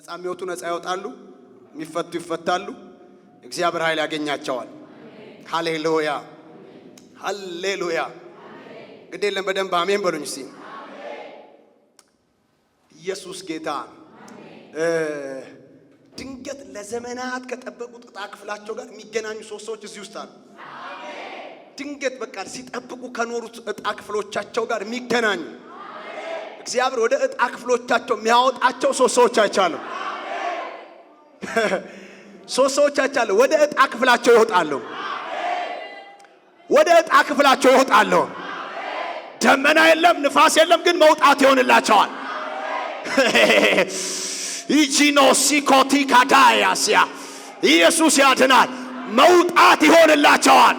ነፃ የሚወጡ ነፃ ይወጣሉ፣ የሚፈቱ ይፈታሉ። እግዚአብሔር ኃይል ያገኛቸዋል። ሃሌሉያ ሃሌሉያ። ግድ የለም በደንብ አሜን በሉኝ እስቲ። ኢየሱስ ጌታ። ድንገት ለዘመናት ከጠበቁት ዕጣ ክፍላቸው ጋር የሚገናኙ ሶስት ሰዎች እዚህ ውስጥ አሉ። ድንገት በቃ ሲጠብቁ ከኖሩት ዕጣ ክፍሎቻቸው ጋር የሚገናኙ እግዚአብሔር ወደ ዕጣ ክፍሎቻቸው የሚያወጣቸው ሶስት ሰዎች አይቻሉ። ሶስት ሰዎች አይቻሉ። ወደ ዕጣ ክፍላቸው ይወጣሉ። ወደ ዕጣ ክፍላቸው ይወጣሉ። ደመና የለም ንፋስ የለም፣ ግን መውጣት ይሆንላቸዋል። ኢጂኖሲኮቲ ካዳያሲያ ኢየሱስ ያድናል። መውጣት ይሆንላቸዋል።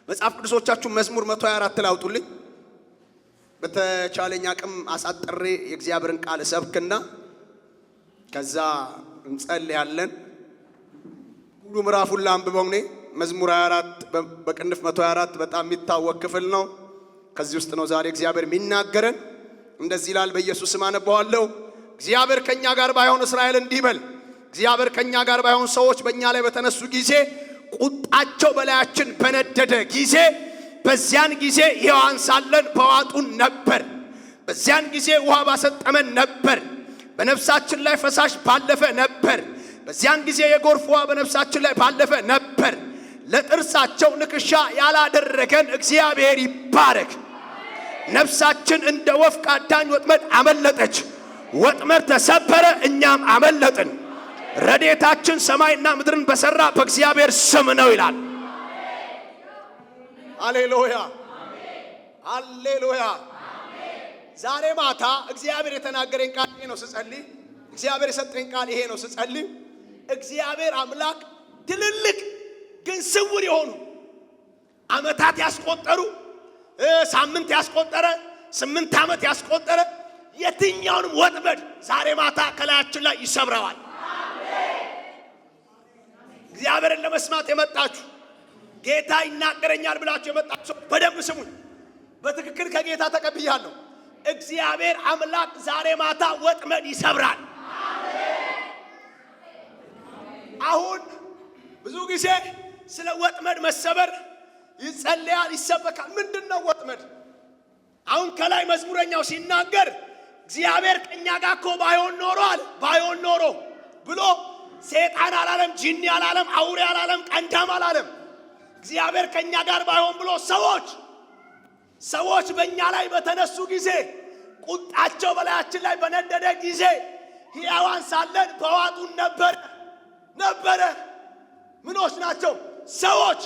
መጽሐፍ ቅዱሶቻችሁ መዝሙር 124 ላይ አውጡልኝ። በተቻለኝ አቅም አሳጥሬ የእግዚአብሔርን ቃል ሰብክና ከዛ እንጸልያለን። ሁሉ ምዕራፉን ላንብበው። እኔ መዝሙር 24 በቅንፍ 124 በጣም የሚታወቅ ክፍል ነው። ከዚህ ውስጥ ነው ዛሬ እግዚአብሔር የሚናገረን። እንደዚህ ይላል። በኢየሱስ ስም አነባዋለሁ። እግዚአብሔር ከኛ ጋር ባይሆን እስራኤል እንዲህ በል፣ እግዚአብሔር ከኛ ጋር ባይሆን ሰዎች በእኛ ላይ በተነሱ ጊዜ፣ ቁጣቸው በላያችን በነደደ ጊዜ፣ በዚያን ጊዜ ሕያዋን ሳለን በዋጡን ነበር። በዚያን ጊዜ ውሃ ባሰጠመን ነበር። በነፍሳችን ላይ ፈሳሽ ባለፈ ነበር። በዚያን ጊዜ የጎርፍ ውሃ በነፍሳችን ላይ ባለፈ ነበር። ለጥርሳቸው ንክሻ ያላደረገን እግዚአብሔር ይባረክ። ነፍሳችን እንደ ወፍ ከአዳኝ ወጥመድ አመለጠች። ወጥመድ ተሰበረ፣ እኛም አመለጥን። ረድኤታችን ሰማይና ምድርን በሰራ በእግዚአብሔር ስም ነው ይላል። ሃሌሉያ ሃሌሉያ። ዛሬ ማታ እግዚአብሔር የተናገረኝ ቃል ይሄ ነው ስጸልይ። እግዚአብሔር የሰጠኝ ቃል ይሄ ነው ስጸልይ። እግዚአብሔር አምላክ ትልልቅ ግን ስውር የሆኑ ዓመታት ያስቆጠሩ፣ ሳምንት ያስቆጠረ፣ 8 ዓመት ያስቆጠረ የትኛውንም ወጥመድ ዛሬ ማታ ከላያችን ላይ ይሰብረዋል። እግዚአብሔርን ለመስማት የመጣችሁ ጌታ ይናገረኛል ብላችሁ የመጣችሁ በደንብ ስሙኝ። በትክክል ከጌታ ተቀብያለሁ። እግዚአብሔር አምላክ ዛሬ ማታ ወጥመድ ይሰብራል። አሁን ብዙ ጊዜ ስለ ወጥመድ መሰበር ይጸልያል፣ ይሰበካል። ምንድነው ወጥመድ? አሁን ከላይ መዝሙረኛው ሲናገር እግዚአብሔር ከኛ ጋር እኮ ባይሆን ኖሮ አለ። ባይሆን ኖሮ ብሎ ሰይጣን አላለም፣ ጂኒ አላለም፣ አውሬ አላለም፣ ቀንዳም አላለም። እግዚአብሔር ከኛ ጋር ባይሆን ብሎ ሰዎች በእኛ ላይ በተነሱ ጊዜ፣ ቁጣቸው በላያችን ላይ በነደደ ጊዜ ሕያዋን ሳለን በዋጡን ነበረ። ምኖች ናቸው? ሰዎች።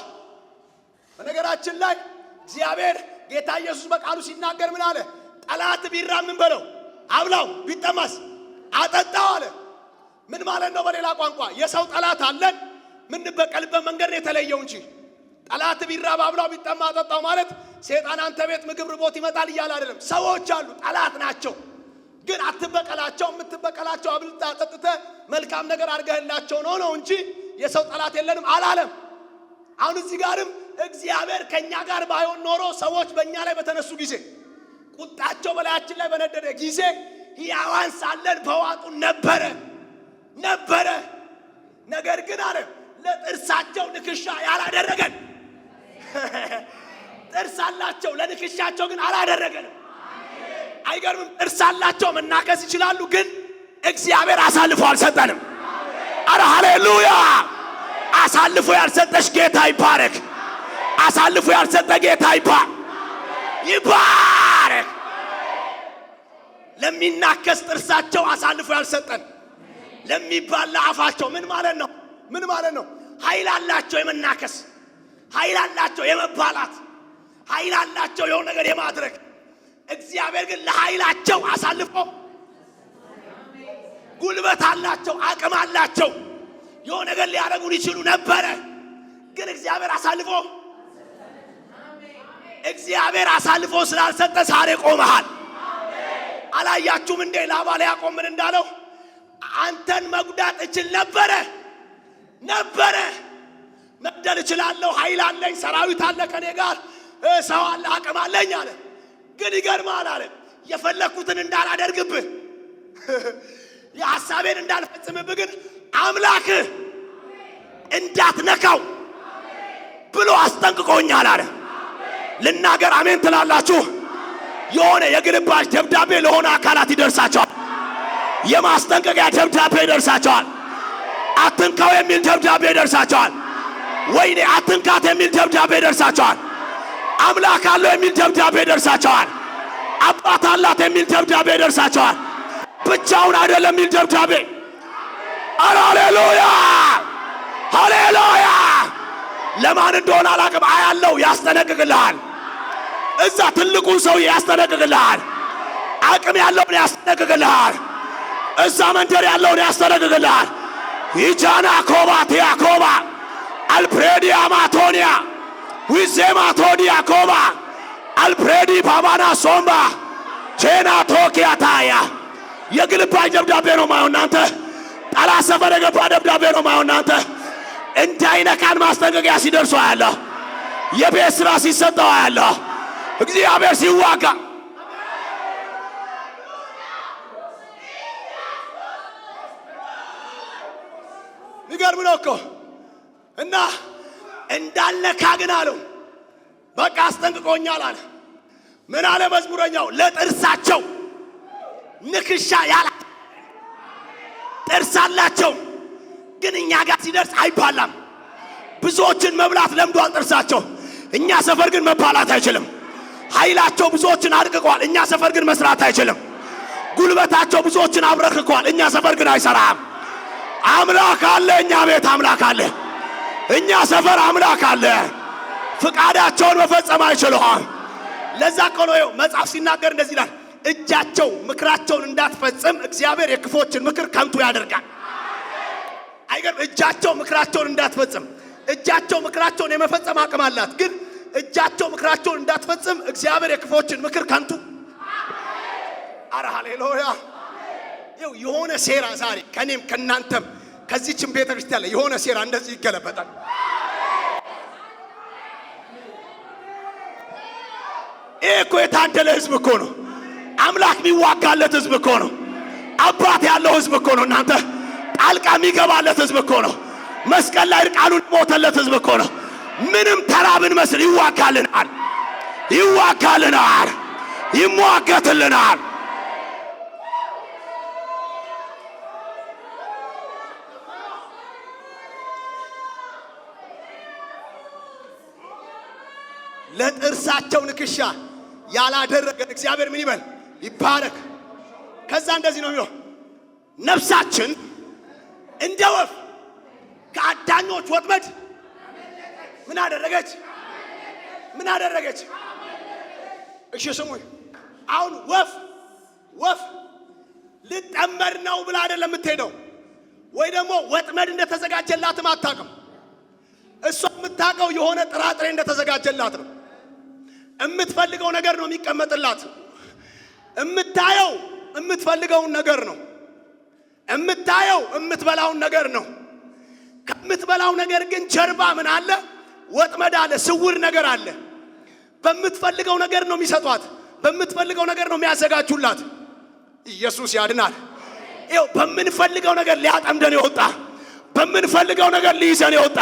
በነገራችን ላይ እግዚአብሔር ጌታ ኢየሱስ በቃሉ ሲናገር ምን አለ? ጠላት ቢራምን በለው አብላው፣ ቢጠማስ አጠጣው አለ። ምን ማለት ነው? በሌላ ቋንቋ የሰው ጠላት አለን፣ ምንበቀልበት መንገድ ነው የተለየው እንጂ ጠላት ቢራብ አብላው፣ ቢጠማ አጠጣው ማለት ሰይጣን አንተ ቤት ምግብ ርቦት ይመጣል እያለ አይደለም። ሰዎች አሉ፣ ጠላት ናቸው። ግን አትበቀላቸው። የምትበቀላቸው አብልታ አጠጥተ መልካም ነገር አድርገህላቸው ነው እንጂ የሰው ጠላት የለንም አላለም። አሁን እዚህ ጋርም እግዚአብሔር ከኛ ጋር ባይሆን ኖሮ ሰዎች በእኛ ላይ በተነሱ ጊዜ፣ ቁጣቸው በላያችን ላይ በነደደ ጊዜ ሕያዋን ሳለን በዋጡን ነበረ። ነገር ግን አለ ለጥርሳቸው ንክሻ ያላደረገን። ጥርስ አላቸው፣ ለንክሻቸው ግን አላደረገንም። አይገርምም? ጥርስ አላቸው፣ መናከስ ይችላሉ፣ ግን እግዚአብሔር አሳልፎ አልሰጠንም። አረ ሃሌሉያ! አሳልፎ ያልሰጠሽ ጌታ ይባረክ። አሳልፎ ያልሰጠ ጌታ ይባረክ። ለሚናከስ ጥርሳቸው አሳልፎ ያልሰጠን፣ ለሚባላ አፋቸው ምን ማለት ነው? ኃይል አላቸው የመናከስ፣ ኃይል አላቸው የመባላት፣ ኃይል አላቸው የሆነ ነገር የማድረግ። እግዚአብሔር ግን ለኃይላቸው አሳልፎ፣ ጉልበት አላቸው፣ አቅም አላቸው፣ የሆነ ነገር ሊያደርጉን ይችሉ ነበረ። ግን እግዚአብሔር አሳልፎ ስላልሰጠ ዛሬ ቆመሃል። አላያችሁም እንዴ? ላባ ለያዕቆብ ምን እንዳለው? አንተን መጉዳት እችል ነበረ፣ መግደል እችላለሁ፣ ኃይል አለኝ፣ ሰራዊት አለ ከኔ ጋር፣ ሰው አለ፣ አቅም አለኝ አለ። ግን ይገርማል አለ የፈለኩትን እንዳላደርግብህ የሐሳቤን እንዳልፈጽምብህ ግን አምላክህ እንዳትነካው ብሎ አስጠንቅቆኛል አለ። ልናገር አሜን ትላላችሁ? የሆነ የግልባጭ ደብዳቤ ለሆነ አካላት ይደርሳቸዋል። የማስጠንቀቂያ ደብዳቤ ይደርሳቸዋል። አትንካው የሚል ደብዳቤ ይደርሳቸዋል። ወይኔ አትንካት የሚል ደብዳቤ ይደርሳቸዋል። አምላክ አለው የሚል ደብዳቤ ይደርሳቸዋል። አባት አላት የሚል ደብዳቤ ይደርሳቸዋል። ብቻውን አይደለም የሚል ደብዳቤ። ሃሌሉያ ሃሌሉያ። ለማን እንደሆነ አላቅም። አያለው ያስጠነቅቅልሃል። እዛ ትልቁን ሰው ያስጠነቅቅልሃል። አቅም ያለውን ያስጠነቅቅልሃል። እዛ መንደር ያለውን ያስጠነቅቅልሃል። ይጃና ኮባ ቲያኮባ አልፕሬዲያ ማቶኒያ ዊዜማ ቶዲያ ኮባ አልፕሬዲ ባባና ሶምባ ቼና ቶኪያ ታያ። የግልባጭ ደብዳቤ ነው ማየው እናንተ። ጠላት ሰፈር የገባ ደብዳቤ ነው ማየው እናንተ። እንዳይነካን ማስጠንቀቂያ ሲደርሱ አያለሁ። የቤት ሥራ ሲሰጠው አያለሁ። እግዚአብሔር ሲዋጋ ይገርም ነው እኮ። እና እንዳልነካ ግን አለው። በቃ አስጠንቅቆኛል አለ። ምን አለ መዝሙረኛው? ለጥርሳቸው ንክሻ ያላ ጥርስ አላቸው፣ ግን እኛ ጋር ሲደርስ አይባላም። ብዙዎችን መብላት ለምዷል ጥርሳቸው። እኛ ሰፈር ግን መባላት አይችልም። ኃይላቸው ብዙዎችን አድቅቋል። እኛ ሰፈር ግን መስራት አይችልም። ጉልበታቸው ብዙዎችን አብረክኳል። እኛ ሰፈር ግን አይሰራም። አምላክ አለ። እኛ ቤት አምላክ አለ። እኛ ሰፈር አምላክ አለ። ፍቃዳቸውን መፈጸም አይችሉም። ለዛ ቆሎ መጽሐፍ ሲናገር እንደዚህ ይላል፣ እጃቸው ምክራቸውን እንዳትፈጽም እግዚአብሔር የክፎችን ምክር ከንቱ ያደርጋል። አይገርም? እጃቸው ምክራቸውን እንዳትፈጽም። እጃቸው ምክራቸውን የመፈጸም አቅም አላት፣ ግን እጃቸው ምክራቸውን እንዳትፈጽም እግዚአብሔር የክፎችን ምክር ከንቱ። አረ ሃሌሉያ። ይኸው የሆነ ሴራ ዛሬ ከኔም ከናንተም ከዚህችም ቤተክርስቲያን ላይ የሆነ ሴራ እንደዚህ ይገለበጣል። እኮ የታደለ ህዝብ እኮ ነው። አምላክ የሚዋጋለት ህዝብ እኮ ነው። አባት ያለው ህዝብ እኮ ነው። እናንተ ጣልቃ የሚገባለት ህዝብ እኮ ነው። መስቀል ላይ እርቃኑን ሞተለት ህዝብ እኮ ነው። ምንም ተራብን መስል ይዋጋልናል፣ ይዋጋልናል፣ ይሟገትልናል። ለጥርሳቸው ንክሻ ያላደረገን እግዚአብሔር ምን ይበል? ይባረክ። ከዛ እንደዚህ ነው የሚለው፣ ነፍሳችን እንደ ወፍ ከአዳኞች ወጥመድ ምን አደረገች? ምን አደረገች? እሺ ስሙኝ። አሁን ወፍ ልጠመድ ነው ብላ አይደለም የምትሄደው፣ ወይ ደግሞ ወጥመድ እንደተዘጋጀላትም አታውቅም። እሷ የምታውቀው የሆነ ጥራጥሬ እንደተዘጋጀላት ነው። የምትፈልገው ነገር ነው የሚቀመጥላት። የምታየው የምትፈልገውን ነገር ነው። የምታየው የምትበላውን ነገር ነው። ከምትበላው ነገር ግን ጀርባ ምን አለ? ወጥመድ አለ፣ ስውር ነገር አለ። በምትፈልገው ነገር ነው የሚሰጧት፣ በምትፈልገው ነገር ነው የሚያዘጋጁላት። ኢየሱስ ያድናል። ይኸው በምንፈልገው ነገር ሊያጠምደን የወጣ፣ በምንፈልገው ነገር ሊይዘን የወጣ፣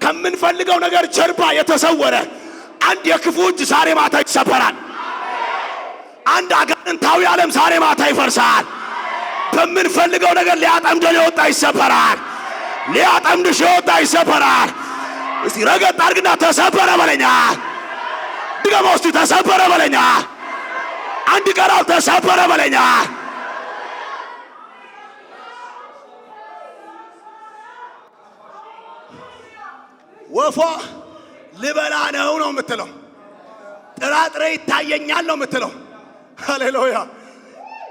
ከምንፈልገው ነገር ጀርባ የተሰወረ አንድ የክፉ እጅ ዛሬ ማታ ይሰበራል። አንድ አጋንንታዊ ዓለም ዛሬ ማታ ይፈርሳል። በምንፈልገው ነገር ሊያጠምደን የወጣ ይሰበራል። ሊያጠምድሽ የወጣ ይሰበራል። እስቲ ረገጥ አድርግና ተሰበረ በለኛ። ድገሞ እስቲ ተሰበረ በለኛ። አንድ ቀራው ተሰበረ በለኛ። ወፏ ልበላ ነው የምትለው። ጥራጥሬ ይታየኛል ነው የምትለው። ሃሌሉያ።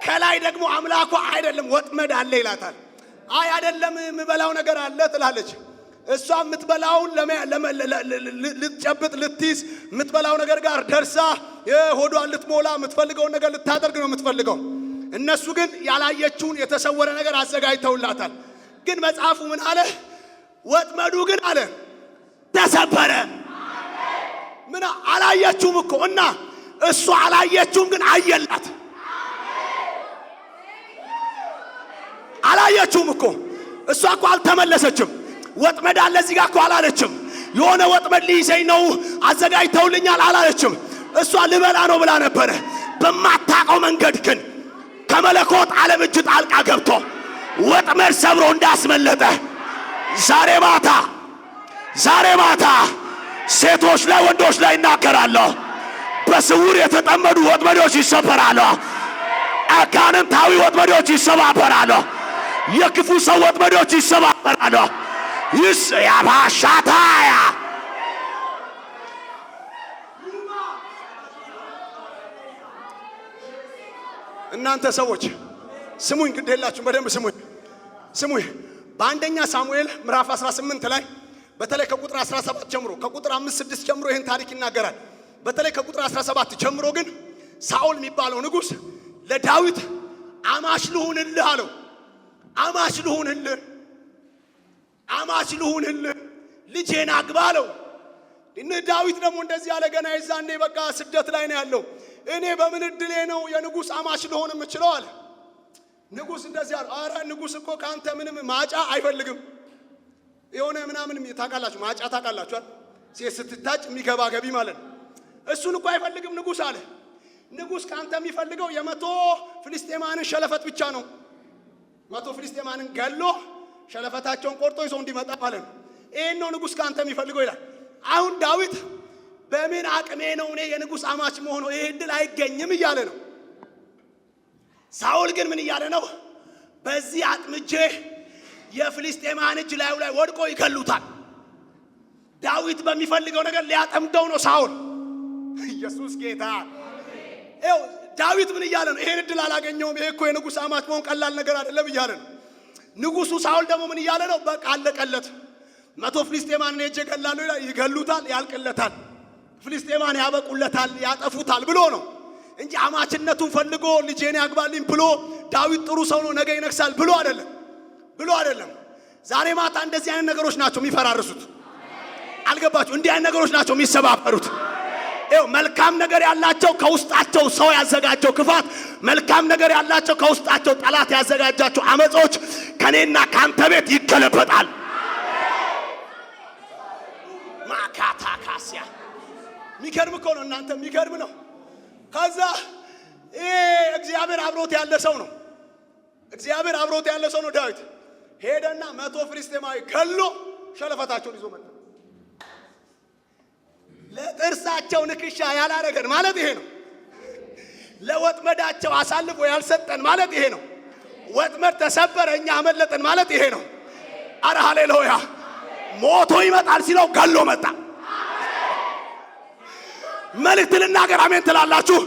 ከላይ ደግሞ አምላኳ አይደለም ወጥመድ አለ ይላታል። አይ አይደለም የምበላው ነገር አለ ትላለች። እሷ የምትበላውን ልትጨብጥ ልትይዝ የምትበላው ነገር ጋር ደርሳ የሆዷን ልትሞላ የምትፈልገውን ነገር ልታደርግ ነው የምትፈልገው። እነሱ ግን ያላየችውን የተሰወረ ነገር አዘጋጅተውላታል። ግን መጽሐፉ ምን አለ? ወጥመዱ ግን አለ ተሰበረ። ምን አላየችውም እኮ እና እሷ አላየችውም፣ ግን አየላት። አላየችውም እኮ እሷ እኮ አልተመለሰችም። ወጥመድ አለ እዚህ ጋር እኮ አላለችም። የሆነ ወጥመድ ሊይዘኝ ነው አዘጋጅተውልኛል አላለችም። እሷ ልበላ ነው ብላ ነበረ። በማታውቀው መንገድ ግን ከመለኮት ዓለም እጅ ጣልቃ ገብቶ ወጥመድ ሰብሮ እንዳስመለጠ ዛሬ ማታ ሴቶች ላይ ወንዶች ላይ እናገራለሁ። በስውር የተጠመዱ ወጥመዶች ይሰበራሉ። አጋንንታዊ ወጥመዶች ይሰባበራሉ። የክፉ ሰው ወጥመዶች ይሰባበራሉ። ያባሻታያ እናንተ ሰዎች ስሙኝ፣ ግድ የላችሁም፣ በደንብ ስሙኝ። በአንደኛ ሳሙኤል ምዕራፍ 18 ላይ በተለይ ከቁጥር 17 ጀምሮ ከቁጥር 5-6 ጀምሮ ይህን ታሪክ ይናገራል። በተለይ ከቁጥር 17 ጀምሮ ግን ሳኦል የሚባለው ንጉሥ ለዳዊት አማች ልሁንልህ አለው። አማች ልሁንልህ ልጄን አግባ አለው። ዳዊት ደግሞ እንደዚህ ያለ ገና የዛኔ በቃ ስደት ላይ ነው ያለው። እኔ በምን እድሌ ነው የንጉሥ አማች ልሆን የምችለው አለ። ንጉሥ እንደዚህ አለ። አረ ንጉሥ እኮ ካንተ ምንም ማጫ አይፈልግም። የሆነ ምናምን ታውቃላችሁ፣ ማጫ ታውቃላችሁ፣ ሴት ስትታጭ የሚገባ ገቢ ማለት ነው። እሱን እኮ አይፈልግም ንጉሥ አለ። ንጉሥ ካንተ የሚፈልገው የ100 ፍልስጤማንን ሸለፈት ብቻ ነው። 100 ፍልስጤማንን ገሎ ሸለፈታቸውን ቆርጦ ይዞ እንዲመጣ ማለት ነው። ይሄን ነው ንጉሥ ካንተ የሚፈልገው ይላል። አሁን ዳዊት በምን አቅሜ ነው እኔ የንጉሥ አማች መሆነው? ይሄ እድል አይገኝም እያለ ነው። ሳኦል ግን ምን እያለ ነው? በዚህ አጥምጄ የፍልስጤማን እጅ ላይ ወድቆ ይገሉታል። ዳዊት በሚፈልገው ነገር ሊያጠምደው ነው ሳኦል። ኢየሱስ ጌታ። ይኸው ዳዊት ምን እያለ ነው? ይሄን እድል አላገኘውም። ይሄ እኮ የንጉሥ አማች መሆን ቀላል ነገር አይደለም እያለ ነው። ንጉሡ ሳኦል ደግሞ ምን እያለ ነው? በቃ አለቀለት። 100 ፍልስጤማንን እጅ ገላሉ ይላል። ይገሉታል፣ ያልቅለታል። ፍልስጤማን ያበቁለታል፣ ያጠፉታል ብሎ ነው እንጂ አማችነቱን ፈልጎ ልጄን ያግባልኝ ብሎ ዳዊት ጥሩ ሰው ነው ነገ ይነግሳል ብሎ አይደለም። ዛሬ ማታ እንደዚህ አይነት ነገሮች ናቸው የሚፈራርሱት። አልገባችሁ? እንዲህ አይነት ነገሮች ናቸው የሚሰባበሩት። ይኸው መልካም ነገር ያላቸው ከውስጣቸው ሰው ያዘጋጀው ክፋት፣ መልካም ነገር ያላቸው ከውስጣቸው ጠላት ያዘጋጃቸው አመጾች ከኔና ካንተ ቤት ይገለበጣል። ማካታ ካሲያ የሚገርም እኮ ነው እናንተ፣ የሚገርም ነው። ከዛ እግዚአብሔር አብሮት ያለ ሰው ነው። እግዚአብሔር አብሮት ያለ ሰው ነው። ዳዊት ሄደና 100 ፍልስጤማዊ ገሎ ሸለፈታቸውን ይዞ መጣ። ለጥርሳቸው ንክሻ ያላረገን ማለት ይሄ ነው። ለወጥመዳቸው አሳልፎ ያልሰጠን ማለት ይሄ ነው። ወጥመድ ተሰበረ እኛ አመለጠን ማለት ይሄ ነው። አረ ሃሌሉያ! ሞቶ ይመጣል ሲለው ገሎ መጣ። መልእክት ልናገር፣ አሜን ትላላችሁ?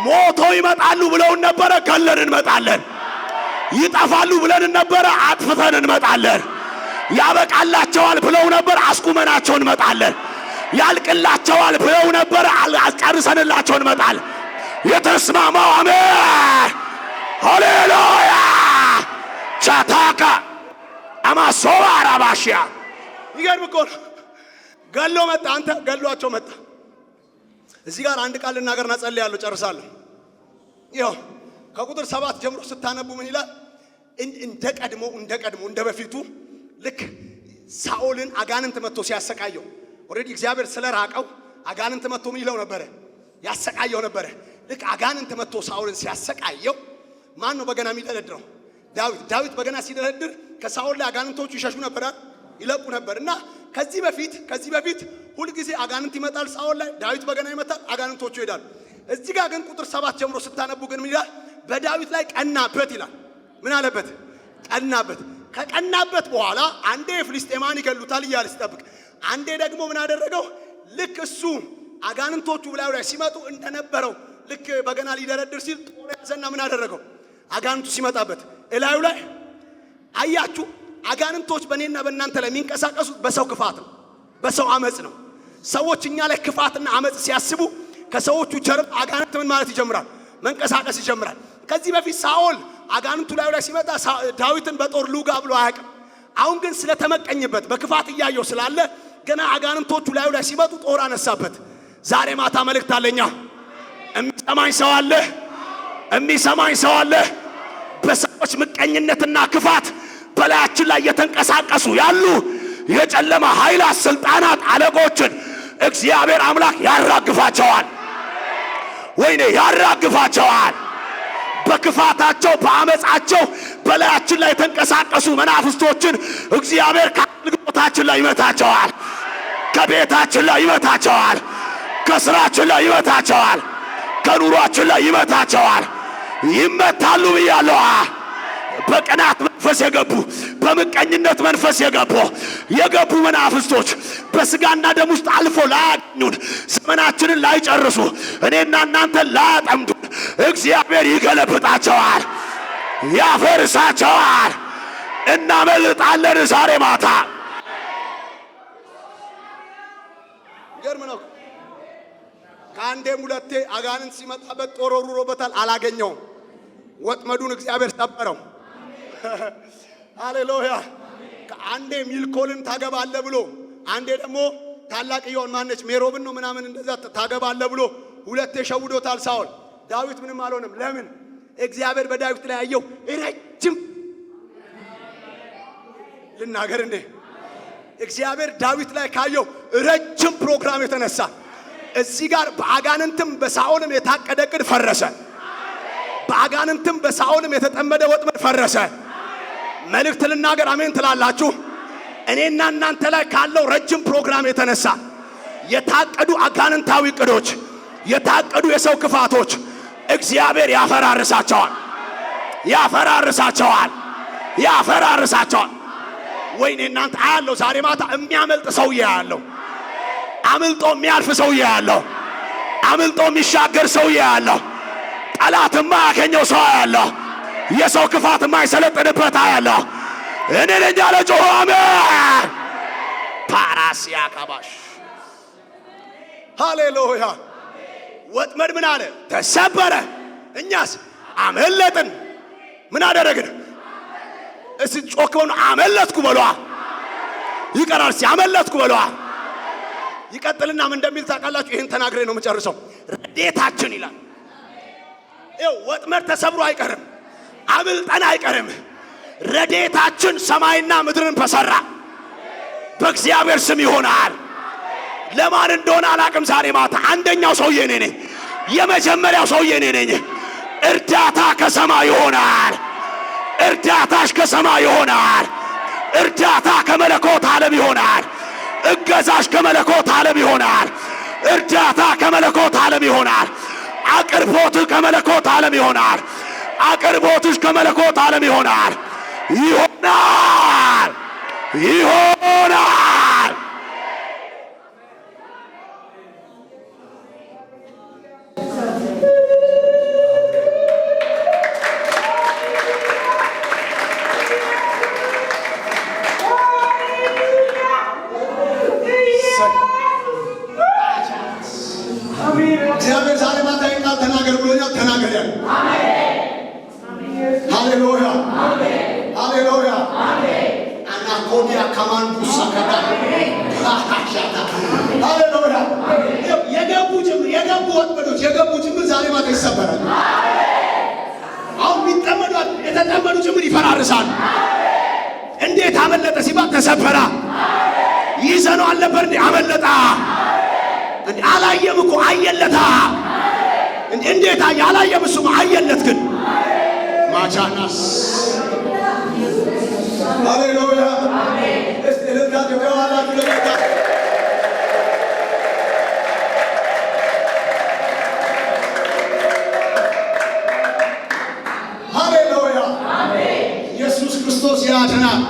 ሞቶ ይመጣሉ ብለውን ነበረ፣ ገለን እንመጣለን። ይጠፋሉ ብለን ነበረ፣ አጥፍተን እንመጣለን። ያበቃላቸዋል ብለው ነበር፣ አስቁመናቸው እንመጣለን። ያልቅላቸዋል ብለው ነበር፣ አስጨርሰንላቸው እንመጣለን። የተስማማው አሜን ሃሌሉያ። ቻታካ አማሶባ አራባሽያ ይገርም እኮ ነው። ገሎ መጣ። አንተ ገሏቸው መጣ። እዚህ ጋር አንድ ቃል ልናገርና ጸልያለሁ፣ ጨርሳለሁ። ይኸው ከቁጥር 7 ጀምሮ ስታነቡ ምን ይላል? እንደ በፊቱ ልክ ሳኦልን አጋንንት መጥቶ ሲያሰቃየው ኦሬዲ እግዚአብሔር ስለራቀው አጋንንት መጥቶ ምን ይለው ነበረ? ያሰቃየው ነበረ። ልክ አጋንንት መጥቶ ሳኦልን ሲያሰቃየው ማን ነው በገና የሚደረድረው? ዳዊት በገና ሲደረድር ከሳኦል ላይ አጋንንቶቹ ይሸሹ ነበር፣ ይለቁ ነበር። እና ከዚህ በፊት ሁል ጊዜ አጋንንት ይመጣል ሳኦል ላይ፣ ዳዊት በገና ይመታል፣ አጋንንቶቹ ይሄዳሉ። እዚህ ጋር ግን ቁጥር 7 ጀምሮ ስታነቡ ግን ምን ይላል? በዳዊት ላይ ቀናበት ይላል። ምን አለበት? ቀናበት። ከቀናበት በኋላ አንዴ ፍልስጤማን ይገሉታል እያለ ሲጠብቅ፣ አንዴ ደግሞ ምን አደረገው? ልክ እሱ አጋንንቶቹ ብላዩ ላይ ሲመጡ እንደነበረው ልክ በገና ሊደረድር ሲል ጦር ያዘና ምን አደረገው? አጋንንቱ ሲመጣበት እላዩ ላይ አያችሁ። አጋንንቶች በእኔና በእናንተ ላይ የሚንቀሳቀሱት በሰው ክፋት ነው፣ በሰው አመጽ ነው። ሰዎች እኛ ላይ ክፋትና አመጽ ሲያስቡ ከሰዎቹ ጀርባ አጋንንት ምን ማለት ይጀምራል? መንቀሳቀስ ይጀምራል። ከዚህ በፊት ሳኦል አጋንንቱ ላይ ሲመጣ ዳዊትን በጦር ሉጋ ብሎ አያውቅም። አሁን ግን ስለተመቀኝበት በክፋት እያየው ስላለ ገና አጋንንቶቹ ላይ ሲመጡ ጦር አነሳበት። ዛሬ ማታ መልእክት አለኛ። የሚሰማኝ ሰው አለ? በሰዎች ምቀኝነትና ክፋት በላያችን ላይ የተንቀሳቀሱ ያሉ የጨለማ ኃይላት፣ ስልጣናት፣ አለቆችን እግዚአብሔር አምላክ ያራግፋቸዋል። ወይኔ ያራግፋቸዋል። በክፋታቸው በአመፃቸው በላያችን ላይ የተንቀሳቀሱ መናፍስቶችን እግዚአብሔር ከአገልግሎታችን ላይ ይመታቸዋል። ከቤታችን ላይ ይመታቸዋል። ከስራችን ላይ ይመታቸዋል። ከኑሯችን ላይ ይመታቸዋል። ይመታሉ ብያለሁ። በቅናት መንፈስ የገቡ በምቀኝነት መንፈስ የገቡ መናፍስቶች በስጋና ደም ውስጥ አልፎ ላያገኙን ዘመናችንን ላይጨርሱ እኔና እናንተን ላያጠምዱን እግዚአብሔር ይገለብጣቸዋል፣ ያፈርሳቸዋል። እናመልጣለን ዛሬ ማታ። ገርም ነው። ከአንዴም ሁለቴ አጋንንት ሲመጣበት ጦር ወርውሮበታል፣ አላገኘውም። ወጥመዱን እግዚአብሔር ሰበረው። ሃሌሉያ። አንዴ ሚልኮልን ታገባለ ብሎ አንዴ ደግሞ ታላቅየውን ማነች ሜሮብን ነው ምናምን እንደዛ ታገባለ ብሎ ሁለቴ ሸውዶታል ሳኦል። ዳዊት ምንም አልሆነም። ለምን? እግዚአብሔር በዳዊት ላይ ያየው ረጅም ልናገር እንዴ እግዚአብሔር ዳዊት ላይ ካየው ረጅም ፕሮግራም የተነሳ እዚህ ጋር በአጋንንትም በሳኦልም የታቀደ ዕቅድ ፈረሰ። በአጋንንትም በሳኦልም የተጠመደ ወጥመድ ፈረሰ። መልእክት ልናገር፣ አሜን ትላላችሁ? እኔና እናንተ ላይ ካለው ረጅም ፕሮግራም የተነሳ የታቀዱ አጋንንታዊ ዕቅዶች፣ የታቀዱ የሰው ክፋቶች እግዚአብሔር ያፈራርሳቸዋል፣ ያፈራርሳቸዋል፣ ያፈራርሳቸዋል። ወይኔ እናንተ አያለው ዛሬ ማታ የሚያመልጥ ሰውዬ ያለው፣ አምልጦ የሚያልፍ ሰውዬ ያለው፣ አምልጦ የሚሻገር ሰውዬ ያለው፣ ጠላትማ ያገኘው ሰው ያለው፣ የሰው ክፋትማ ይሰለጥንበት ያለው እኔ ነኝ ያለ ጮኸ አሜን። ፓራሲያ ካባሽ ሃሌሉያ። ወጥመድ ምን አለ? ተሰበረ። እኛስ አመለጥን። ምን አደረግን? እስቲ ጮክበው አመለጥኩ በሏ። ይቀራል ሲያመለጥኩ በሏ። ይቀጥልና ምን እንደሚል ታውቃላችሁ? ይሄን ተናግሬ ነው የምጨርሰው። ረድኤታችን ይላል። ይኸው ወጥመድ ተሰብሮ አይቀርም፣ አምልጠን አይቀርም። ረድኤታችን ሰማይና ምድርን በሰራ በእግዚአብሔር ስም ይሆናል። ለማን እንደሆነ አላቅም። ዛሬ ማታ አንደኛው ሰውዬ እኔ ነኝ። የመጀመሪያው ሰውዬ እኔ ነኝ። እርዳታ ከሰማይ ይሆናል። እርዳታሽ ከሰማይ ይሆናል። እርዳታ ከመለኮት ዓለም ይሆናል። እገዛሽ ከመለኮት ዓለም ይሆናል። እርዳታ ከመለኮት ዓለም ይሆናል። አቅርቦትህ ከመለኮት ዓለም ይሆናል። አቅርቦትሽ ከመለኮት ዓለም ይሆናል። ይሆናል፣ ይሆናል። እግዚአብሔር ዛሬ ማታ ቃል ተናገር ብሎኛል። ተናገር ያለ ሃሌሉያ፣ ሃሌሉያ። አናኮዲያ ካማን ቡሳካታ ሃሌሉያ። የገቡ ጭምር የገቡ ወጥመዶች የገቡ ጭምር ዛሬ ማታ ይሰበራል። አሁን የሚጠመዱ የተጠመዱ ጭምር ይፈራርሳል። እንዴት አመለጠ ሲባል ተሰበራ። ይዘነው አልነበር እንዴ? አመለጣ። እንዴ አላየም እኮ አየለታ። እንዴት አላየም? እሱም አየለት ግን ማቻናስ ሃሌሉያ። እስቲ ለዳት ተዋላችሁ ለዳት ሃሌሉያ። ኢየሱስ ክርስቶስ ያድናል።